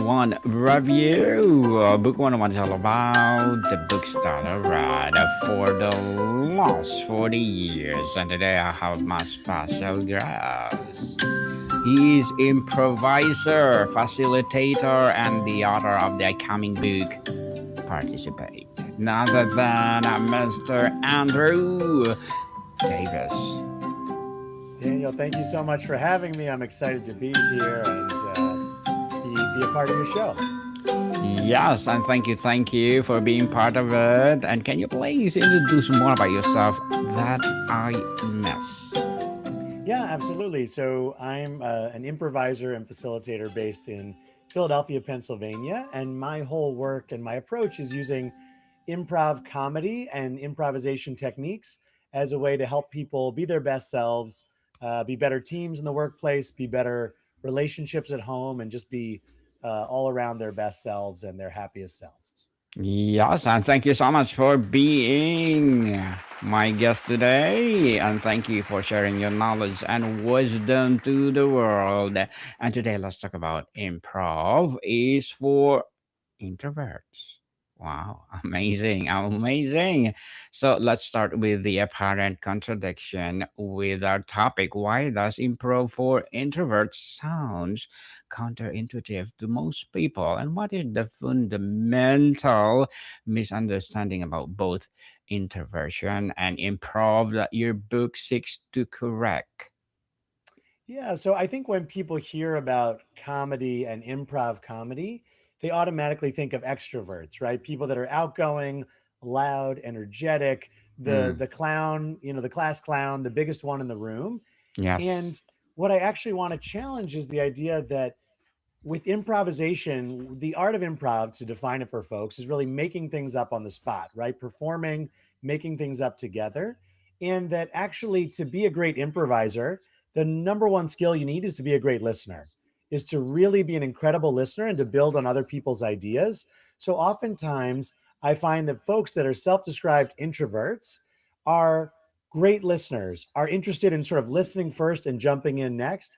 101 review. Book 101 is all about the books that I read for the last 40 years. And today I have my special guest. He is improviser, facilitator, and the author of the upcoming book, Participate. None other than Mr. Andrew Davis. Daniel, thank you so much for having me. I'm excited to be here and be a part of your show. Yes, and thank you for being part of it. And can you please introduce more about yourself that I miss? Yeah, absolutely. So I'm an improviser and facilitator based in Philadelphia, Pennsylvania. And my whole work and my approach is using improv comedy and improvisation techniques as a way to help people be their best selves, be better teams in the workplace, be better relationships at home, and just be all around their best selves and their happiest selves. Yes, and thank you so much for being my guest today. And thank you for sharing your knowledge and wisdom to the world. And today, let's talk about improv is for introverts. Wow, amazing, amazing. So let's start with the apparent contradiction with our topic. Why does improv for introverts sounds counterintuitive to most people? And what is the fundamental misunderstanding about both introversion and improv that your book seeks to correct? Yeah, so I think when people hear about comedy and improv comedy, they automatically think of extroverts, right? People that are outgoing, loud, energetic, the Mm, the clown, the class clown, the biggest one in the room. yes. And what I actually want to challenge is the idea that with improvisation, the art of improv, to define it for folks, is really making things up on the spot, right? Performing, making things up together. And that actually, to be a great improviser, the number one skill you need is to be a great listener, is to really be an incredible listener and to build on other people's ideas. So oftentimes, I find that folks that are self described introverts are great listeners, are interested in sort of listening first and jumping in next.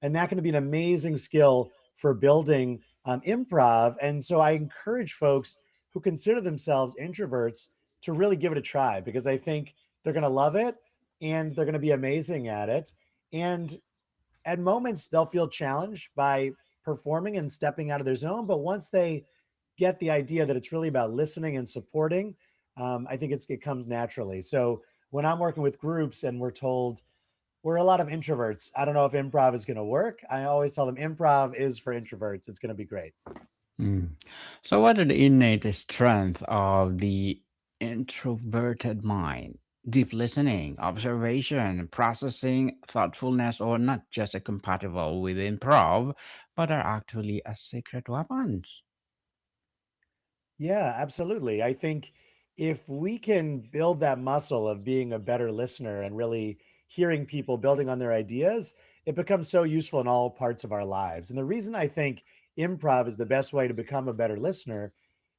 And that can be an amazing skill for building improv. And so I encourage folks who consider themselves introverts to really give it a try because I think they're going to love it and they're going to be amazing at it. And at moments, they'll feel challenged by performing and stepping out of their zone. But once they get the idea that it's really about listening and supporting, I think it comes naturally. So when I'm working with groups and we're told, we're a lot of introverts. I don't know if improv is going to work. I always tell them improv is for introverts. It's going to be great. Mm. So, what are the innate strength of the introverted mind? Deep listening, observation, processing, thoughtfulness, or not just a compatible with improv, but are actually a secret weapons. Yeah, absolutely. I think if we can build that muscle of being a better listener and really hearing people building on their ideas, it becomes so useful in all parts of our lives. And the reason I think improv is the best way to become a better listener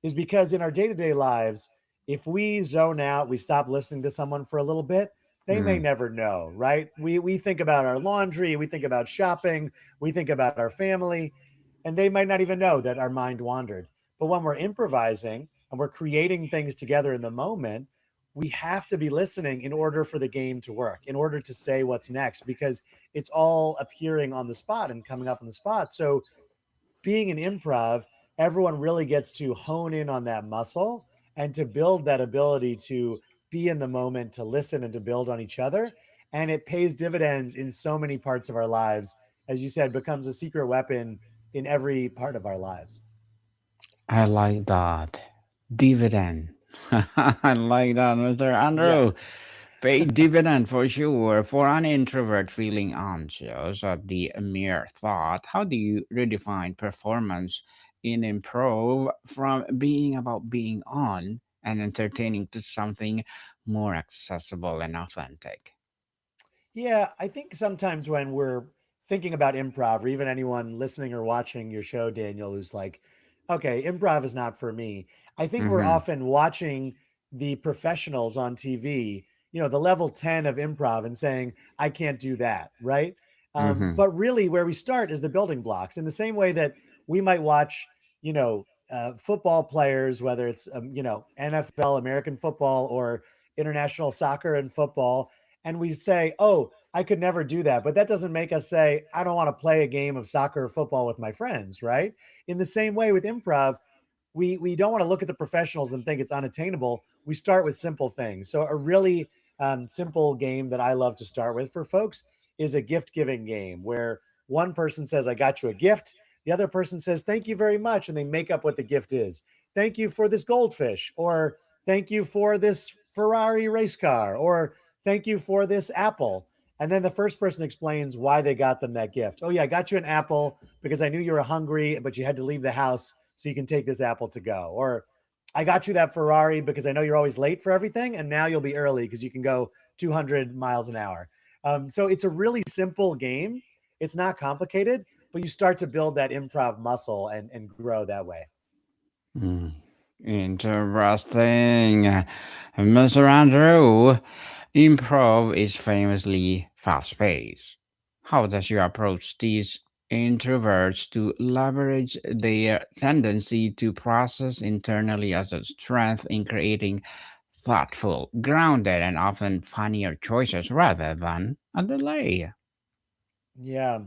is because in our day to day lives, if we zone out, we stop listening to someone for a little bit, they may Mm, never know, right? We think about our laundry, we think about shopping, we think about our family, and they might not even know that our mind wandered. But when we're improvising and we're creating things together in the moment, we have to be listening in order for the game to work, in order to say what's next, because it's all appearing on the spot and coming up on the spot. So, being an improv, everyone really gets to hone in on that muscle and to build that ability to be in the moment, to listen and to build on each other. And it pays dividends in so many parts of our lives. As you said, becomes a secret weapon in every part of our lives. I like that. Dividend. I like that, Mr. Yeah. Andrew. Pay dividend for sure. For an introvert feeling anxious at the mere thought, how do you redefine performance in improv from being about being on and entertaining to something more accessible and authentic? Yeah, I think sometimes when we're thinking about improv, or even anyone listening or watching your show, Daniel, who's like, okay, improv is not for me. I think we're Mm-hmm. often watching the professionals on TV, the level 10 of improv and saying, I can't do that, right? Mm-hmm. But really, where we start is the building blocks in the same way that we might watch, football players, whether it's, NFL, American football, or international soccer and football. And we say, oh, I could never do that. But that doesn't make us say, I don't want to play a game of soccer or football with my friends, right? In the same way with improv, we don't want to look at the professionals and think it's unattainable. We start with simple things. So a really simple game that I love to start with for folks is a gift giving game where one person says, I got you a gift. The other person says, thank you very much. And they make up what the gift is. Thank you for this goldfish, or thank you for this Ferrari race car, or thank you for this apple. And then the first person explains why they got them that gift. Oh, yeah, I got you an apple because I knew you were hungry, but you had to leave the house so you can take this apple to go. Or I got you that Ferrari because I know you're always late for everything, and now you'll be early because you can go 200 miles an hour. So it's a really simple game. It's not complicated, but you start to build that improv muscle and grow that way. Mm, interesting. Mr. Andrew, improv is famously fast paced. How does you approach these introverts to leverage their tendency to process internally as a strength in creating thoughtful, grounded, and often funnier choices rather than a delay? Yeah.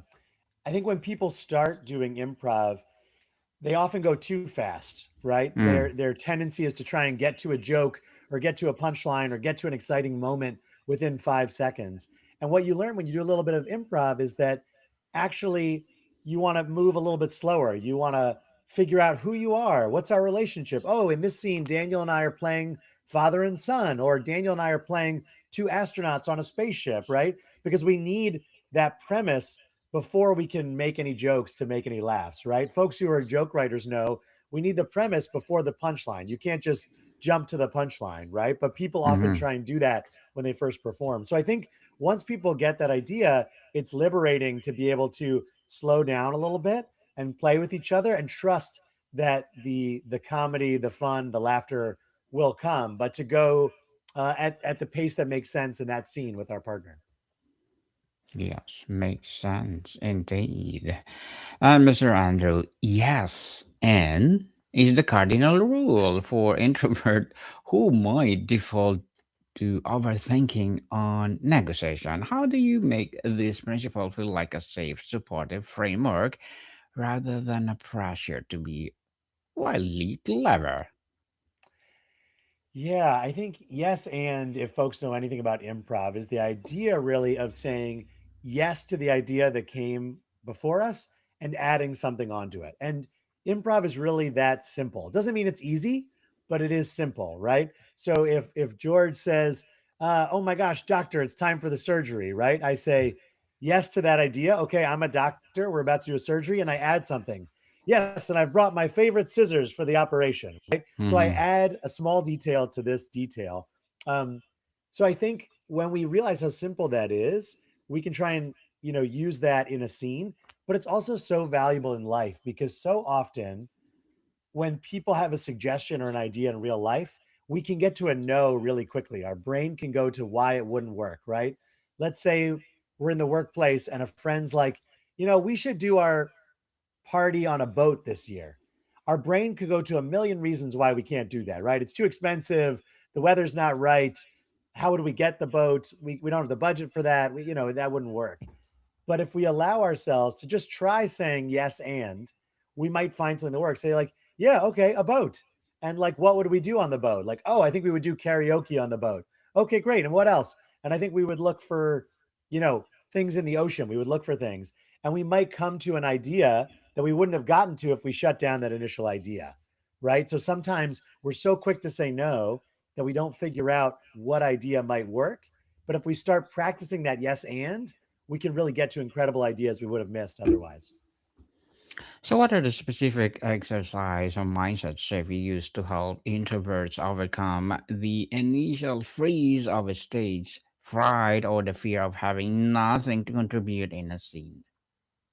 I think when people start doing improv, they often go too fast, right? Mm, Their tendency is to try and get to a joke or get to a punchline or get to an exciting moment within 5 seconds. And what you learn when you do a little bit of improv is that actually you want to move a little bit slower. You want to figure out who you are. What's our relationship? Oh, in this scene, Daniel and I are playing father and son, or Daniel and I are playing two astronauts on a spaceship, right? Because we need that premise before we can make any jokes to make any laughs, right? Folks who are joke writers know we need the premise before the punchline. You can't just jump to the punchline, right? But people often mhm. try and do that when they first perform. So I think once people get that idea, it's liberating to be able to slow down a little bit and play with each other and trust that the comedy, the fun, the laughter will come, but to go at the pace that makes sense in that scene with our partner. Yes, makes sense indeed. And Mr. Andrew, yes, and is the cardinal rule for introvert who might default to overthinking on negotiation. How do you make this principle feel like a safe, supportive framework rather than a pressure to be wildly clever? Yeah, I think yes. And if folks know anything about improv, is the idea really of saying yes to the idea that came before us and adding something onto it. And improv is really that simple. It doesn't mean it's easy, but it is simple, right? So if George says, "Oh my gosh, doctor, it's time for the surgery," right? I say yes to that idea. Okay, I'm a doctor. We're about to do a surgery, and I add something. Yes, and I've brought my favorite scissors for the operation. So I Hmm. add a small detail to this detail. Um, so I think when we realize how simple that is, we can try and use that in a scene. But it's also so valuable in life because so often when people have a suggestion or an idea in real life, we can get to a no really quickly. Our brain can go to why it wouldn't work, right? Let's say we're in the workplace and a friend's like, we should do our party on a boat this year. Our brain could go to a million reasons why we can't do that, right? It's too expensive. The weather's not right. How would we get the boat? We don't have the budget for that. That wouldn't work. But if we allow ourselves to just try saying yes and, we might find something that works. Say like, yeah, okay, a boat. And like, what would we do on the boat? Like, oh, I think we would do karaoke on the boat. Okay, great. And what else? And I think we would look for, things in the ocean. We would look for things. And we might come to an idea that we wouldn't have gotten to if we shut down that initial idea. Right. So sometimes we're so quick to say no that we don't figure out what idea might work. But if we start practicing that yes and, we can really get to incredible ideas we would have missed otherwise. So, what are the specific exercise or mindset shift you use to help introverts overcome the initial freeze of a stage fright or the fear of having nothing to contribute in a scene?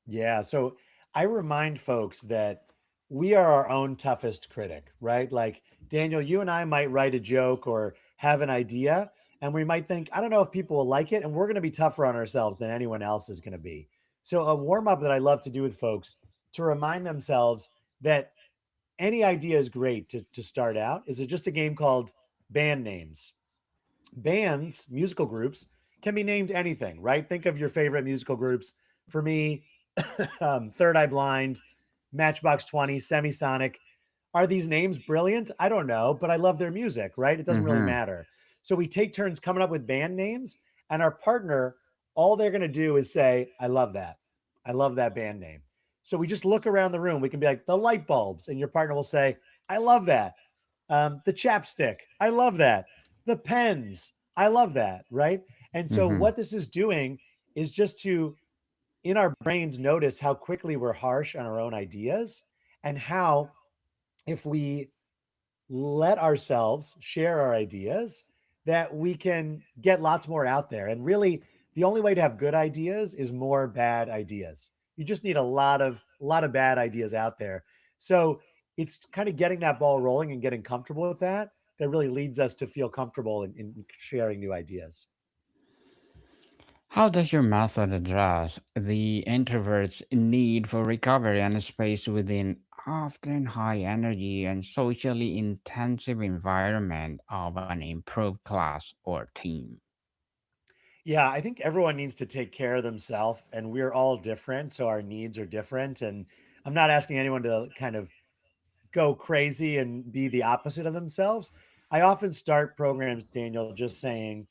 Yeah. So I remind folks that we are our own toughest critic, right? Like, Daniel, you and I might write a joke or have an idea, and we might think, I don't know if people will like it. And we're going to be tougher on ourselves than anyone else is going to be. So, a warm up that I love to do with folks to remind themselves that any idea is great to start out. Is it just a game called band names? Bands, musical groups, can be named anything, right? Think of your favorite musical groups. For me, Third Eye Blind, Matchbox 20, Semisonic. Are these names brilliant? I don't know, but I love their music, right? It doesn't really Mm-hmm. matter. So we take turns coming up with band names, and our partner, all they're going to do is say, I love that. I love that band name. So we just look around the room. We can be like, the light bulbs, and your partner will say, I love that. The chapstick, I love that. The pens, I love that, right? And so Mm-hmm. what this is doing is just to, in our brains, notice how quickly we're harsh on our own ideas, and how, if we let ourselves share our ideas, that we can get lots more out there. And really, the only way to have good ideas is more bad ideas. You just need a lot of bad ideas out there. So it's kind of getting that ball rolling and getting comfortable with that that really leads us to feel comfortable in sharing new ideas. How does your method address the introvert's need for recovery and space within often high energy and socially intensive environment of an improved class or team? Yeah, I think everyone needs to take care of themselves, and we're all different, so our needs are different. And I'm not asking anyone to kind of go crazy and be the opposite of themselves. I often start programs, Daniel, just saying,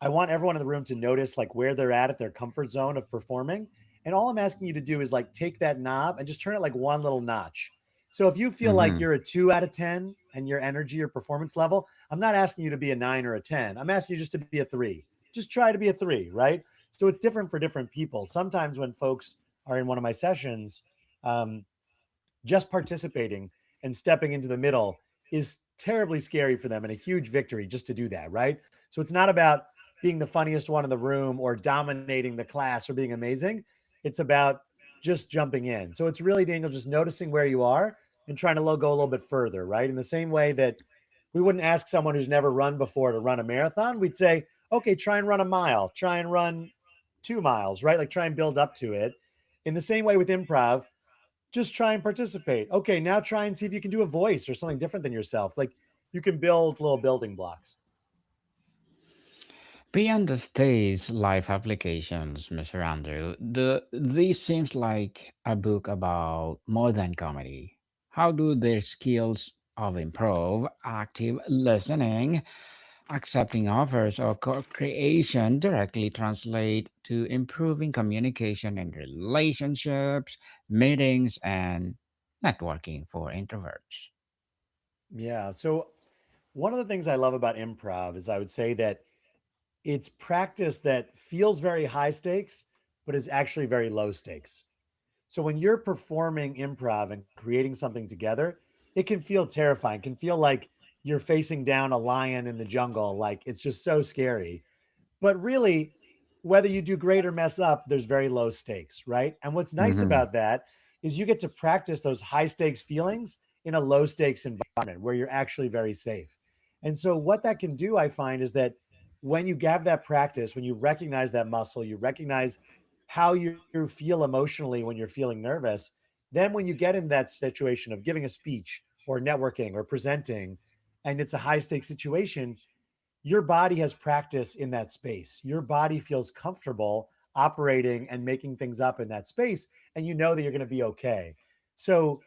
I want everyone in the room to notice like where they're at their comfort zone of performing. And all I'm asking you to do is like take that knob and just turn it like one little notch. So if you feel like Mm-hmm. you're a 2 out of 10 and your energy or performance level, I'm not asking you to be a 9 or a 10. I'm asking you just to be a 3. Just try to be a 3, right? So it's different for different people. Sometimes when folks are in one of my sessions, um, just participating and stepping into the middle is terribly scary for them and a huge victory just to do that, right? So it's not about being the funniest one in the room or dominating the class or being amazing. It's about just jumping in. So it's really, Daniel, just noticing where you are and trying to go a little bit further, right? In the same way that we wouldn't ask someone who's never run before to run a marathon, we'd say, okay, try and run a mile, try and run 2 miles, right? Like try and build up to it. In the same way with improv, just try and participate. Okay, now try and see if you can do a voice or something different than yourself. Like you can build little building blocks. Beyond the stage life applications, Mr. Andrew, this seems like a book about more than comedy. How do their skills of improv, active listening, accepting offers, or co-creation directly translate to improving communication in relationships, meetings, and networking for introverts? Yeah. So one of the things I love about improv is I would say that it's practice that feels very high stakes, but is actually very low stakes. So when you're performing improv and creating something together, it can feel terrifying, can feel like you're facing down a lion in the jungle. Like it's just so scary. But really, whether you do great or mess up, there's very low stakes, right? And what's nice Mm-hmm. about that is you get to practice those high stakes feelings in a low stakes environment where you're actually very safe. And so, what that can do, I find, is that when you have that practice, when you recognize that muscle, you recognize how you feel emotionally when you're feeling nervous, then when you get in that situation of giving a speech or networking or presenting, and it's a high stakes situation, your body has practice in that space. Your body feels comfortable operating and making things up in that space, and you know that you're going to be okay. So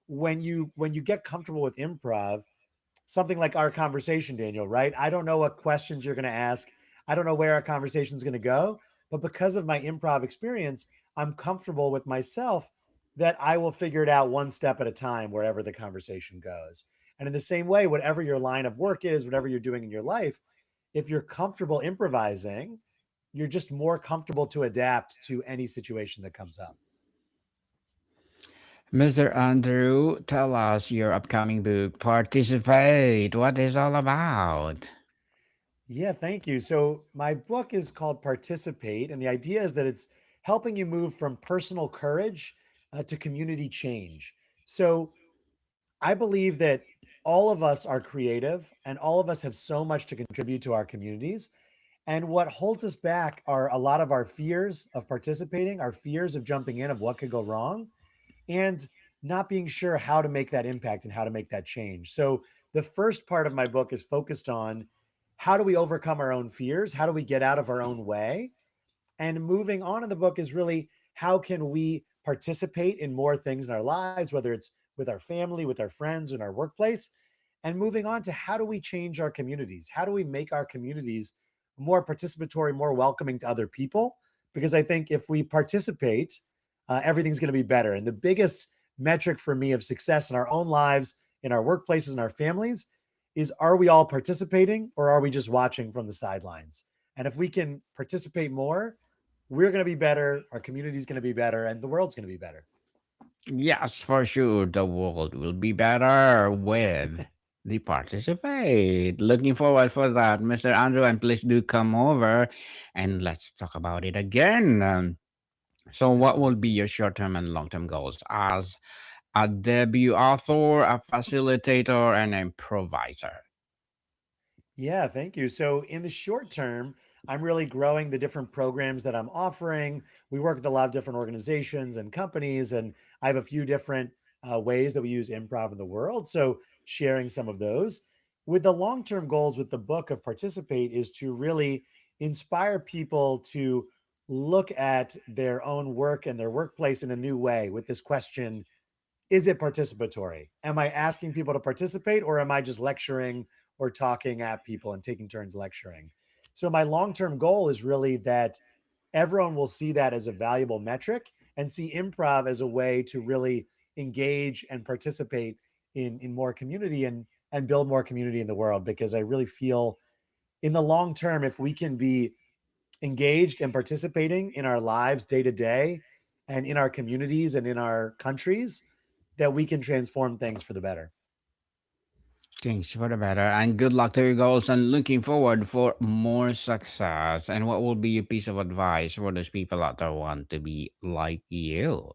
when you get comfortable with improv, something like our conversation, Daniel, right? I don't know what questions you're going to ask. I don't know where our conversation is going to go, but because of my improv experience, I'm comfortable with myself that I will figure it out one step at a time wherever the conversation goes. And in the same way, whatever your line of work is, whatever you're doing in your life, if you're comfortable improvising, you're just more comfortable to adapt to any situation that comes up. Mr. Andrew, tell us your upcoming book, Participate. What is all about? Yeah, thank you. So, my book is called Participate, and the idea is that it's helping you move from personal courage to community change. So, I believe that all of us are creative and all of us have so much to contribute to our communities. And what holds us back are a lot of our fears of participating, our fears of jumping in, of what could go wrong. and not being sure how to make that impact and how to make that change. So the first part of my book is focused on how do we overcome our own fears? How do we get out of our own way? And moving on in the book is really how can we participate in more things in our lives, whether it's with our family, with our friends, in our workplace, and moving on to how do we change our communities? How do we make our communities more participatory, more welcoming to other people? Because I think if we participate, everything's going to be better. And the biggest metric for me of success in our own lives, in our workplaces, and our families is, are we all participating or are we just watching from the sidelines? And if we can participate more, we're going to be better, our community is going to be better, and the world's going to be better. Yes, for sure. The world will be better with the participate. Looking forward for that, Mr. Andrew, and please do come over and let's talk about it again. So, what will be Absolutely. your short term and long term goals as a debut author, a facilitator, and improviser? Yeah, thank you. So, in the short term, I'm really growing the different programs that I'm offering. We work with a lot of different organizations and companies, and I have a few different ways that we use improv in the world. So, sharing some of those. With the long term goals with the book of Participate is to really inspire people to look at their own work and their workplace in a new way with this question: is it participatory? Am I asking people to participate or am I just lecturing or talking at people and taking turns lecturing? So, my long term goal is really that everyone will see that as a valuable metric and see improv as a way to really engage and participate in more community and build more community in the world. Because I really feel in the long term, if we can be engaged and participating in our lives day to day and in our communities and in our countries, that we can transform things for the better. Thanks for the better and good luck to your goals and looking forward for more success. And what will be your piece of advice for those people out there who want to be like you?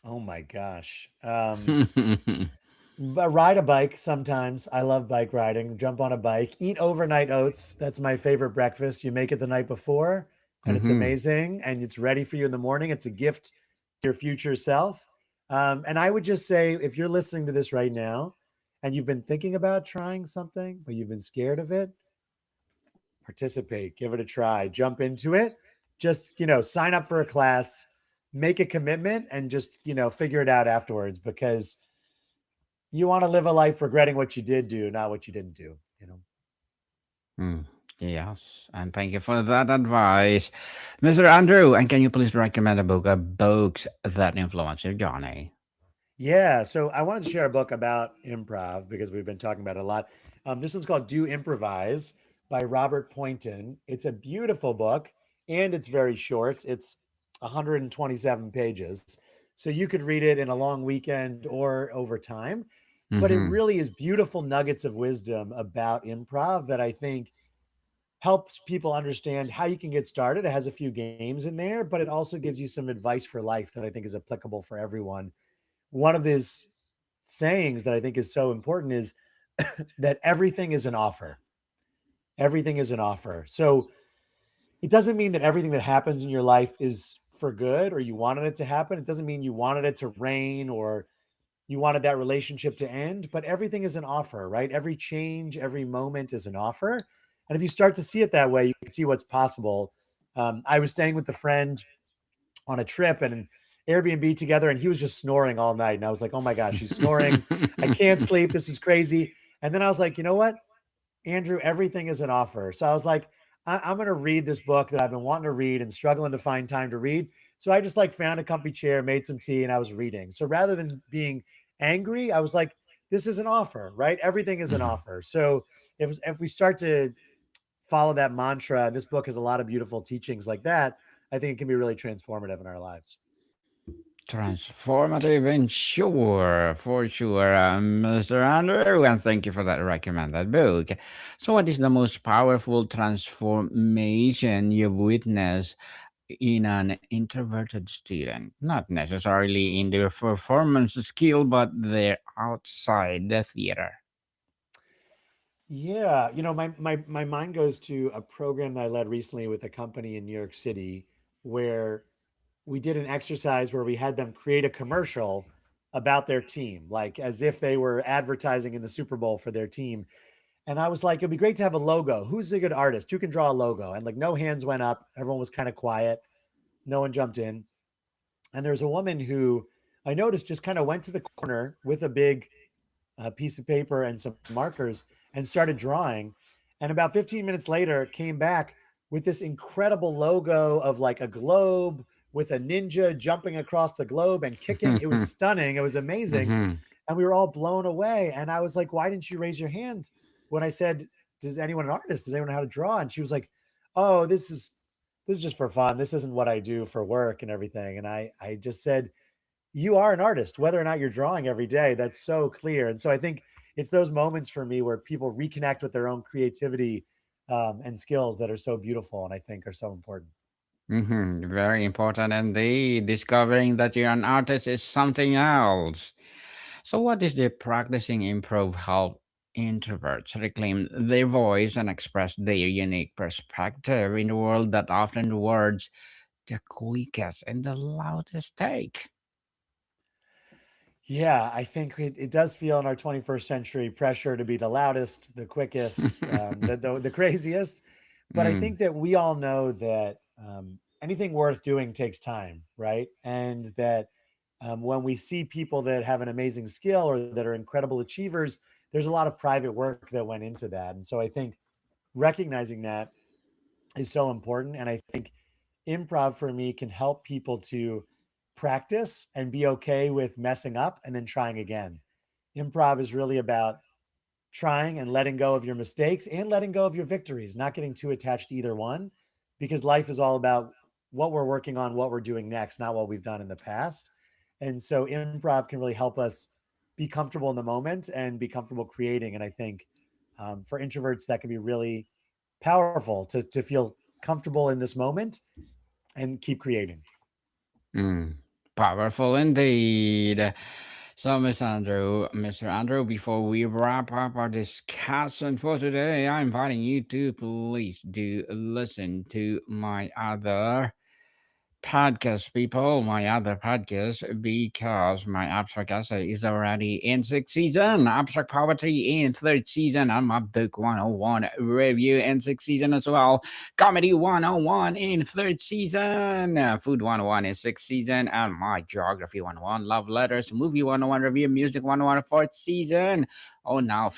Oh my gosh. But ride a bike sometimes. I love bike riding. Jump on a bike, eat overnight oats. That's my favorite breakfast. You make it the night before and it's Hmm. amazing and it's ready for you in the morning. It's a gift to your future self. And I would just say, if you're listening to this right now and you've been thinking about trying something, but you've been scared of it, participate, give it a try, jump into it. Just, sign up for a class, make a commitment, and just, figure it out afterwards because you want to live a life regretting what you did do, not what you didn't do. Mm, yes, and thank you for that advice, Mr. Andrew. And can you please recommend a book of books that influence your journey? Yeah. So I wanted to share a book about improv because we've been talking about it a lot. This one's called Do Improvise by Robert Poynton. It's a beautiful book and it's very short. It's 127 pages. So you could read it in a long weekend or over time. But it Mm-hmm. really is beautiful nuggets of wisdom about improv that I think helps people understand how you can get started. It has a few games in there, but it also gives you some advice for life that I think is applicable for everyone. One of his sayings that I think is so important is that everything is an offer. Everything is an offer. So it doesn't mean that everything that happens in your life is for good or you wanted it to happen. It doesn't mean you wanted it to rain or you wanted that relationship to end, but everything is an offer, right? Every change, every moment is an offer. And if you start to see it that way, you can see what's possible. I was staying with a friend on a trip and an Airbnb together, and he was just snoring all night. And I was like, oh my gosh, he's snoring. I can't sleep. This is crazy. And then I was like, you know what? Andrew, everything is an offer. So I was like, I'm going to read this book that I've been wanting to read and struggling to find time to read. So I just like found a comfy chair, made some tea, and I was reading. So rather than being angry, I was like, this is an offer, right? Everything is an Mhm. offer. So if we start to follow that mantra, this book has a lot of beautiful teachings like that. I think it can be really transformative in our lives. Transformative and sure, for sure, Mr. Andrew, and thank you for that recommended book. So, what is the most powerful transformation you've witnessed in an introverted student? Not necessarily in their performance skill, but their outside the theater. Yeah, my mind goes to a program that I led recently with a company in New York City where we did an exercise where we had them create a commercial about their team, like as if they were advertising in the Super Bowl for their team. And I was like, it'd be great to have a logo. Who's a good artist? Who can draw a logo? And like, no hands went up. Everyone was kind of quiet. No one jumped in. And there's a woman who I noticed just kind of went to the corner with a big piece of paper and some markers and started drawing. And about 15 minutes later, came back with this incredible logo of like a globe with a ninja jumping across the globe and kicking. It was stunning. It was amazing. Mhm. And we were all blown away. And I was like, why didn't you raise your hand when I said, does anyone an artist? Does anyone know how to draw? And she was like, oh, this is just for fun. This isn't what I do for work and everything. And I just said, you are an artist, whether or not you're drawing every day. That's so clear. And so I think it's those moments for me where people reconnect with their own creativity and skills that are so beautiful and I think are so important. Very important indeed. Discovering that you're an artist is something else. So, what is the practicing improv help introverts reclaim their voice and express their unique perspective in a world that often rewards the quickest and the loudest take? Yeah, I think it does feel in our 21st century pressure to be the loudest, the quickest, the craziest. But I Mm. think that we all know that anything worth doing takes time, right? And that when we see people that have an amazing skill or that are incredible achievers, there's a lot of private work that went into that. And so I think recognizing that is so important. And I think improv for me can help people to practice and be okay with messing up and then trying again. Improv is really about trying and letting go of your mistakes and letting go of your victories, not getting too attached to either one, because life is all about what we're working on, what we're doing next, not what we've done in the past. And so improv can really help us be comfortable in the moment and be comfortable creating. And I think for introverts, that can be really powerful to feel comfortable in this moment and keep creating. Mm. Powerful indeed. So, Mr. Andrew, before we wrap up our discussion for today, I'm inviting you to please do listen to my other podcast, people, my other podcast, because my abstract essay is already in sixth season, abstract poetry in third season, and my book 101 review in sixth season as well, comedy 101 in third season, food 101 in sixth season, and my geography 101, love letters, movie 101 review, music 101 fourth season. Oh, now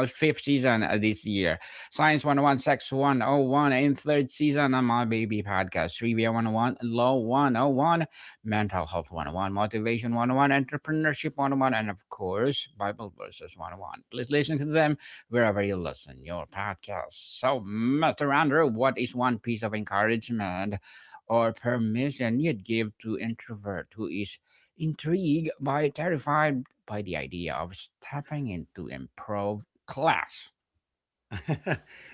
it's fifth season this year. Science 101, Sex 101 in third season on my baby podcast. Trivia 101, Law 101, Mental Health 101, Motivation 101, Entrepreneurship 101, and of course, Bible Verses 101. Please listen to them wherever you listen your podcast. So, Mr. Andrew, what is one piece of encouragement or permission you'd give to introvert who is intrigued by terrified by the idea of stepping into improv class?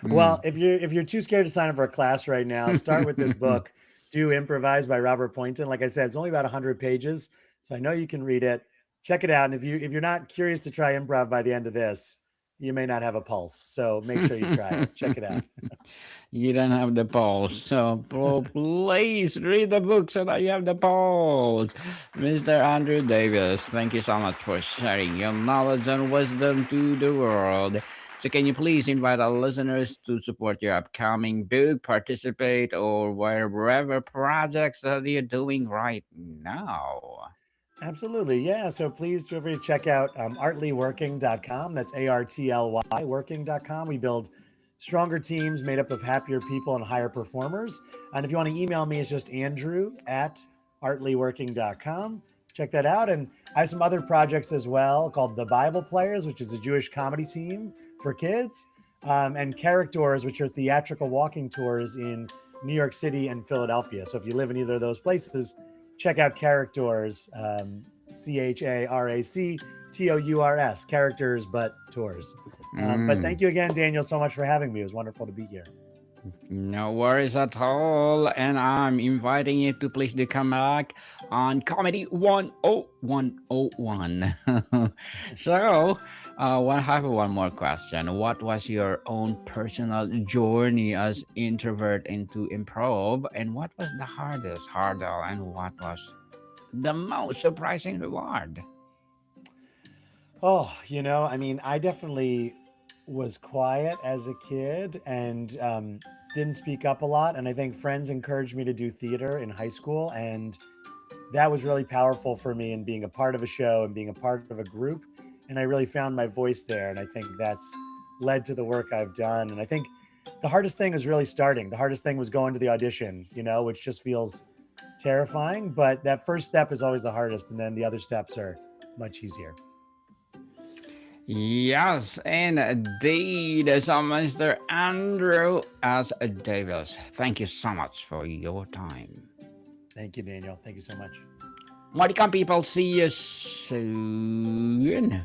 Well, Mm. if you're too scared to sign up for a class right now, start with this book, Do Improvise by Robert Poynton. Like I said, it's only about 100 pages, so I know you can read it. Check it out, and if you're not curious to try improv by the end of this, you may not have a pulse. So make sure you try it. Check it out. You don't have the pulse, so please read the book so that you have the pulse. Mr. Andrew Davis, thank you so much for sharing your knowledge and wisdom to the world. So, can you please invite our listeners to support your upcoming book, participate, or wherever projects that you're doing right now? Absolutely. Yeah. So please feel free to check out artlyworking.com. That's ARTLY working.com. We build stronger teams made up of happier people and higher performers. And if you want to email me, it's just Andrew at artlyworking.com. Check that out. And I have some other projects as well called The Bible Players, which is a Jewish comedy team for kids, and Characters, which are theatrical walking tours in New York City and Philadelphia. So if you live in either of those places, check out Characters, CHARACTOURS, Characters but Tours. But Mm. thank you again, Daniel, so much for having me. It was wonderful to be here. No worries at all. And I'm inviting you to please do come back on Comedy 10101. So, I have one more question. What was your own personal journey as introvert into improv? And what was the hardest hurdle? And what was the most surprising reward? Oh, I mean, I definitely was quiet as a kid and didn't speak up a lot. And I think friends encouraged me to do theater in high school. And that was really powerful for me in being a part of a show and being a part of a group. And I really found my voice there. And I think that's led to the work I've done. And I think the hardest thing was really starting. The hardest thing was going to the audition, which just feels terrifying. But that first step is always the hardest. And then the other steps are much easier. Yes, indeed. So, Mr. Andrew S. Davis, thank you so much for your time. Thank you, Daniel. Thank you so much. Welcome, people. See you soon.